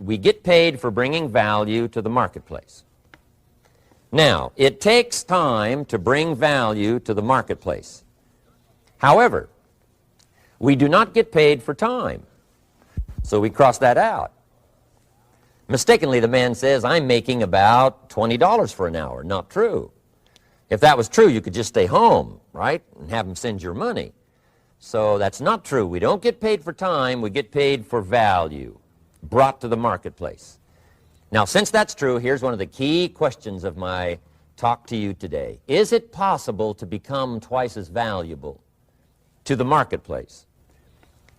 We get paid for bringing value to the marketplace. Now, it takes time to bring value to the marketplace. However, we do not get paid for time. So we cross that out. Mistakenly, the man says, I'm making about $20 for an hour. Not true. If that was true, you could just stay home, right, and have him send your money. So that's not true. We don't get paid for time. We get paid for value brought to the marketplace. Now, since that's true, here's one of the key questions of my talk to you today. Is it possible to become twice as valuable to the marketplace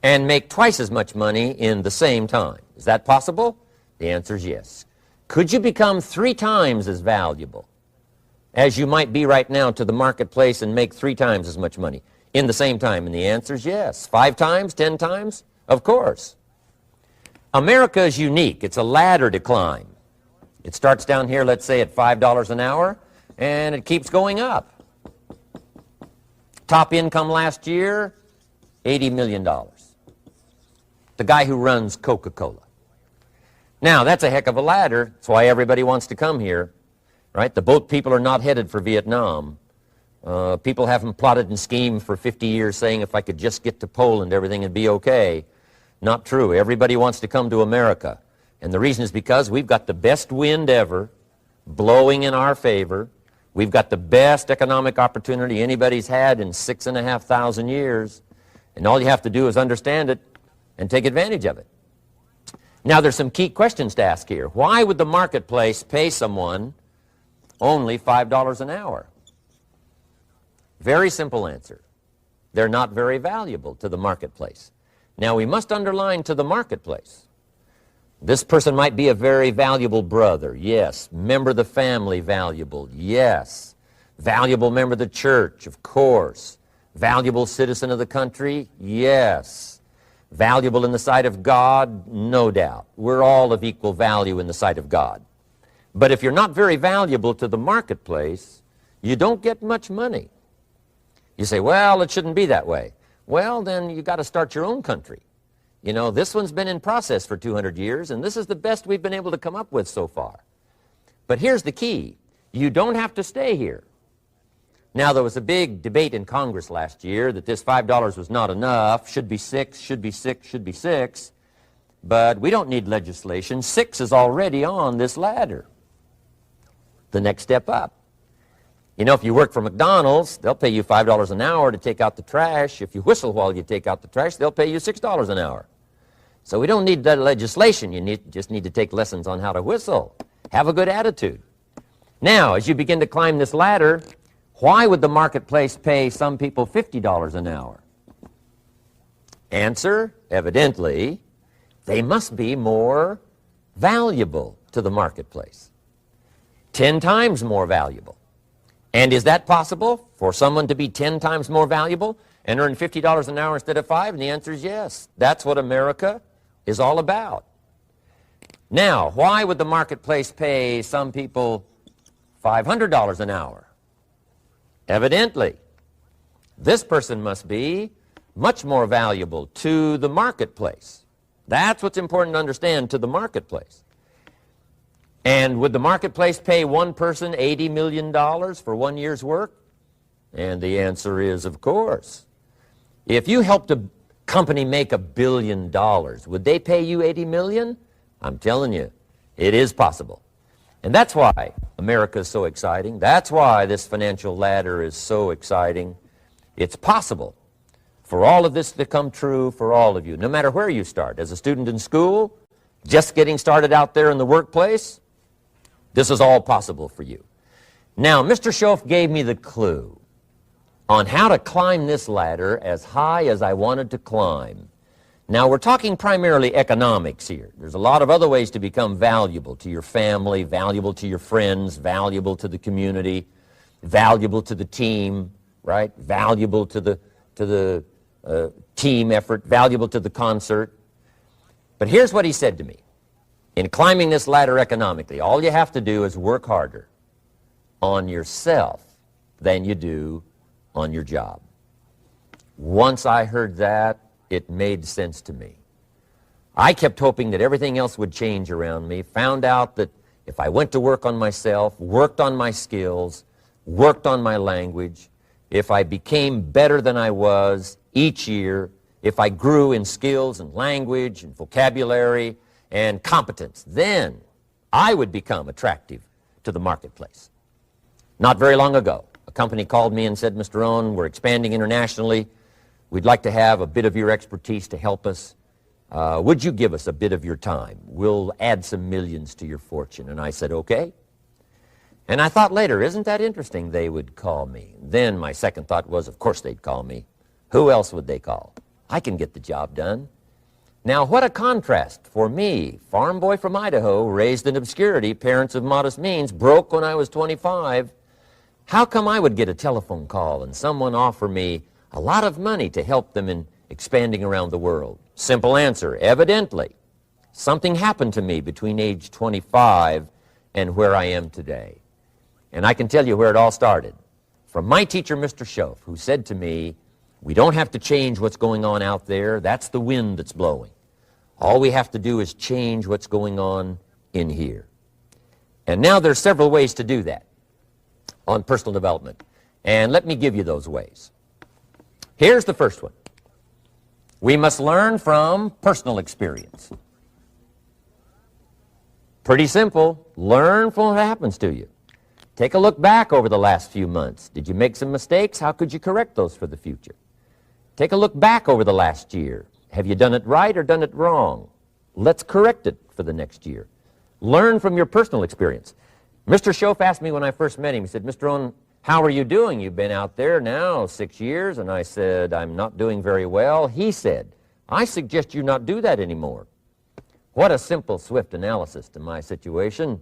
and make twice as much money in the same time? Is that possible? The answer is yes. Could you become 3 times as valuable as you might be right now to the marketplace and make 3 times as much money in the same time? And the answer is yes. 5 times, 10 times? Of course. America is unique. It's a ladder to climb. It starts down here, let's say, at $5 an hour, and it keeps going up. Top income last year, $80 million. The guy who runs Coca-Cola. Now, that's a heck of a ladder. That's why everybody wants to come here, right? The boat people are not headed for Vietnam. People haven't plotted and schemed for 50 years saying if I could just get to Poland, everything would be okay. Not true. Everybody wants to come to America. And the reason is because we've got the best wind ever blowing in our favor. We've got the best economic opportunity anybody's had in 6,500 years. And all you have to do is understand it and take advantage of it. Now, there's some key questions to ask here. Why would the marketplace pay someone only $5 an hour? Very simple answer. They're not very valuable to the marketplace. Now, we must underline to the marketplace. This person might be a very valuable brother, yes. Member of the family, valuable, yes. Valuable member of the church, of course. Valuable citizen of the country, yes. Valuable in the sight of God, no doubt. We're all of equal value in the sight of God. But if you're not very valuable to the marketplace, you don't get much money. You say, well, it shouldn't be that way. Well, then you got to start your own country. You know, this one's been in process for 200 years, and this is the best we've been able to come up with so far. But here's the key. You don't have to stay here. Now, there was a big debate in Congress last year that this $5 was not enough, should be 6, should be 6, should be 6. But we don't need legislation. 6 is already on this ladder. The next step up. You know, if you work for McDonald's, they'll pay you $5 an hour to take out the trash. If you whistle while you take out the trash, they'll pay you $6 an hour. So we don't need legislation. You just need to take lessons on how to whistle. Have a good attitude. Now, as you begin to climb this ladder, why would the marketplace pay some people $50 an hour? Answer, evidently, they must be more valuable to the marketplace. 10 times more valuable. And is that possible for someone to be 10 times more valuable and earn $50 an hour instead of 5? And the answer is yes. That's what America is all about. Now, why would the marketplace pay some people $500 an hour? Evidently, this person must be much more valuable to the marketplace. That's what's important to understand, to the marketplace. And would the marketplace pay one person $80 million for 1 year's work? And the answer is, of course. If you helped a company make $1 billion, would they pay you $80 million? I'm telling you, it is possible. And that's why America is so exciting. That's why this financial ladder is so exciting. It's possible for all of this to come true for all of you, no matter where you start. As a student in school, just getting started out there in the workplace, this is all possible for you. Now, Mr. Schoaf gave me the clue on how to climb this ladder as high as I wanted to climb. Now, we're talking primarily economics here. There's a lot of other ways to become valuable to your family, valuable to your friends, valuable to the community, valuable to the team, right? Valuable to the team effort, valuable to the concert. But here's what he said to me. In climbing this ladder economically, all you have to do is work harder on yourself than you do on your job. Once I heard that, it made sense to me. I kept hoping that everything else would change around me, found out that if I went to work on myself, worked on my skills, worked on my language, if I became better than I was each year, if I grew in skills and language and vocabulary and competence, then I would become attractive to the marketplace. Not very long ago, a company called me and said, Mr. Rohn, we're expanding internationally. We'd like to have a bit of your expertise to help us. Would you give us a bit of your time? We'll add some millions to your fortune. And I said, okay. And I thought later, isn't that interesting they would call me? Then my second thought was, of course they'd call me. Who else would they call? I can get the job done. Now, what a contrast for me, farm boy from Idaho, raised in obscurity, parents of modest means, broke when I was 25. How come I would get a telephone call and someone offer me a lot of money to help them in expanding around the world? Simple answer, evidently, something happened to me between age 25 and where I am today. And I can tell you where it all started. From my teacher, Mr. Schoaf, who said to me, we don't have to change what's going on out there. That's the wind that's blowing. All we have to do is change what's going on in here. And now there's several ways to do that on personal development. And let me give you those ways. Here's the first one. We must learn from personal experience. Pretty simple. Learn from what happens to you. Take a look back over the last few months. Did you make some mistakes? How could you correct those for the future? Take a look back over the last year. Have you done it right or done it wrong? Let's correct it for the next year. Learn from your personal experience. Mr. Schoaf asked me when I first met him, he said, Mr. Rohn, how are you doing? You've been out there now 6 years. And I said, I'm not doing very well. He said, I suggest you not do that anymore. What a simple, swift analysis to my situation.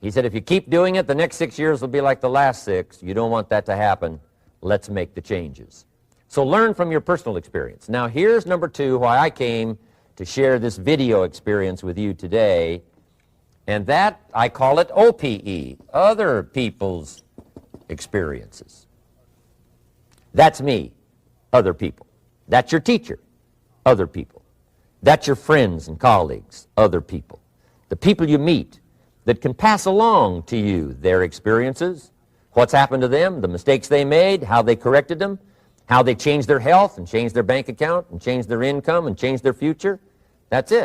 He said, if you keep doing it, the next 6 years will be like the last 6. You don't want that to happen. Let's make the changes. So learn from your personal experience. Now here's number 2, why I came to share this video experience with you today. And that, I call it OPE, other people's experiences. That's me, other people. That's your teacher, other people. That's your friends and colleagues, other people. The people you meet that can pass along to you their experiences, what's happened to them, the mistakes they made, how they corrected them, how they changed their health and changed their bank account and changed their income and changed their future. That's it.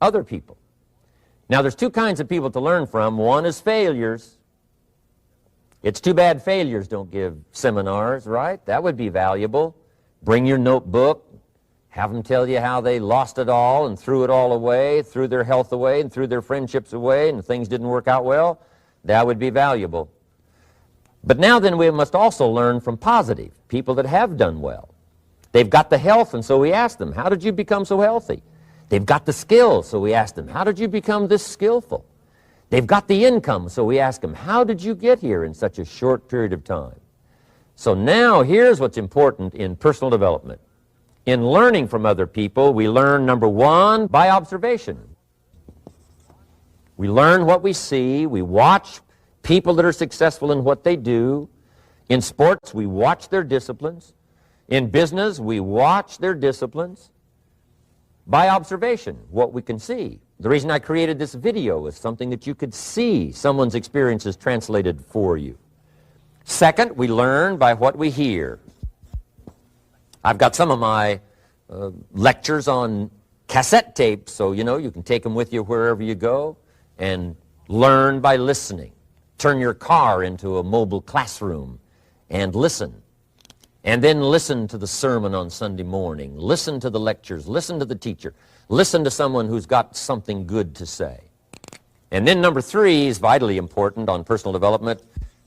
Other people. Now there's 2 kinds of people to learn from. One is failures. It's too bad failures don't give seminars, right? That would be valuable. Bring your notebook, have them tell you how they lost it all and threw it all away, threw their health away and threw their friendships away and things didn't work out well. That would be valuable. But now then we must also learn from positive, people that have done well. They've got the health, and so we ask them, how did you become so healthy? They've got the skills, so we ask them, how did you become this skillful? They've got the income, so we ask them, how did you get here in such a short period of time? So now here's what's important in personal development. In learning from other people, we learn, number 1, by observation. We learn what we see. We watch people that are successful in what they do. In sports, we watch their disciplines. In business, we watch their disciplines. By observation, what we can see. The reason I created this video was something that you could see someone's experiences translated for you. Second, we learn by what we hear. I've got some of my lectures on cassette tapes, so you can take them with you wherever you go and learn by listening. Turn your car into a mobile classroom and listen. And then listen to the sermon on Sunday morning. Listen to the lectures. Listen to the teacher. Listen to someone who's got something good to say. And then number 3 is vitally important on personal development,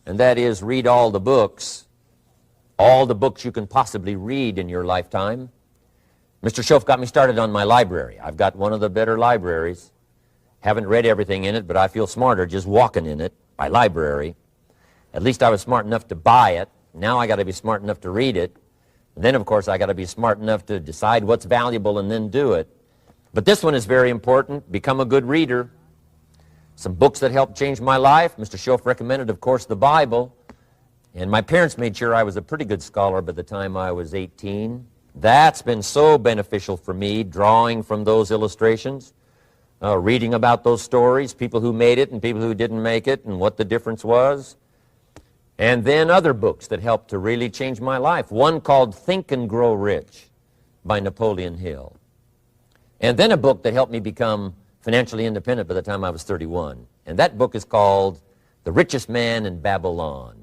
and that is read all the books you can possibly read in your lifetime. Mr. Schoaf got me started on my library. I've got one of the better libraries. Haven't read everything in it, but I feel smarter just walking in it. My library. At least I was smart enough to buy it. Now I got to be smart enough to read it. And then, of course, I got to be smart enough to decide what's valuable and then do it. But this one is very important. Become a good reader. Some books that helped change my life. Mr. Schoaf recommended, of course, the Bible. And my parents made sure I was a pretty good scholar by the time I was 18. That's been so beneficial for me, drawing from those illustrations. Reading about those stories, people who made it and people who didn't make it and what the difference was. And then other books that helped to really change my life. One called Think and Grow Rich by Napoleon Hill. And then a book that helped me become financially independent by the time I was 31. And that book is called The Richest Man in Babylon.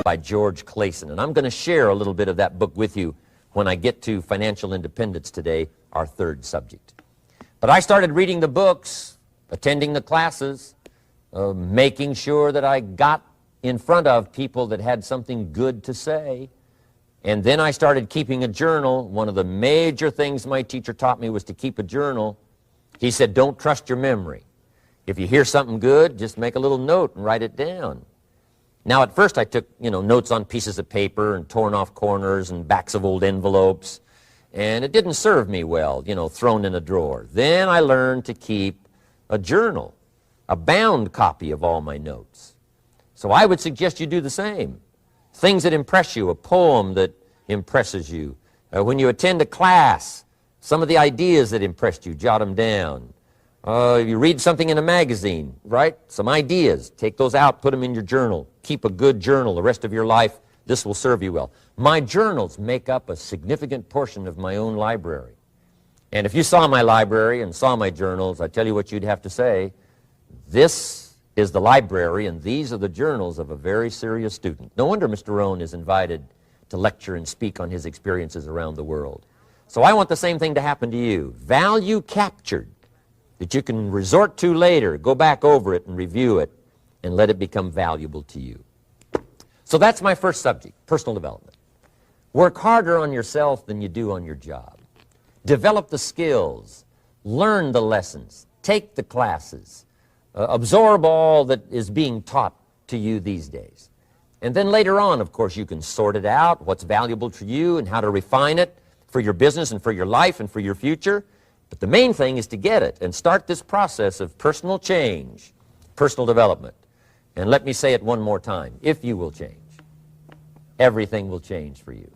By George Clayson. And I'm going to share a little bit of that book with you when I get to financial independence today, our third subject. But I started reading the books, attending the classes, making sure that I got in front of people that had something good to say. And then I started keeping a journal. One of the major things my teacher taught me was to keep a journal. He said, don't trust your memory. If you hear something good, just make a little note and write it down. Now, at first I took, notes on pieces of paper and torn off corners and backs of old envelopes, and it didn't serve me well, thrown in a drawer. Then I learned to keep a journal, a bound copy of all my notes. So I would suggest you do the same. Things that impress you, a poem that impresses you. When you attend a class, some of the ideas that impressed you, jot them down. You read something in a magazine, right? Some ideas. Take those out, put them in your journal. Keep a good journal the rest of your life. This will serve you well. My journals make up a significant portion of my own library. And if you saw my library and saw my journals, I tell you what you'd have to say. This is the library, and these are the journals of a very serious student. No wonder Mr. Rohn is invited to lecture and speak on his experiences around the world. So I want the same thing to happen to you. Value captured that you can resort to later, go back over it and review it, and let it become valuable to you. So that's my first subject, personal development. Work harder on yourself than you do on your job. Develop the skills, learn the lessons, take the classes, absorb all that is being taught to you these days. And then later on, of course, you can sort it out, what's valuable to you and how to refine it for your business and for your life and for your future. But the main thing is to get it and start this process of personal change, personal development. And let me say it one more time. If you will change, everything will change for you.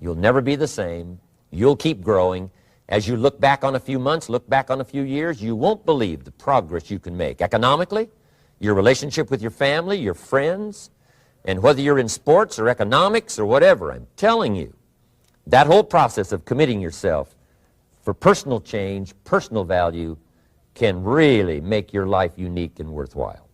You'll never be the same. You'll keep growing. As you look back on a few months, look back on a few years, you won't believe the progress you can make economically, your relationship with your family, your friends, and whether you're in sports or economics or whatever. I'm telling you, that whole process of committing yourself for personal change, personal value, can really make your life unique and worthwhile.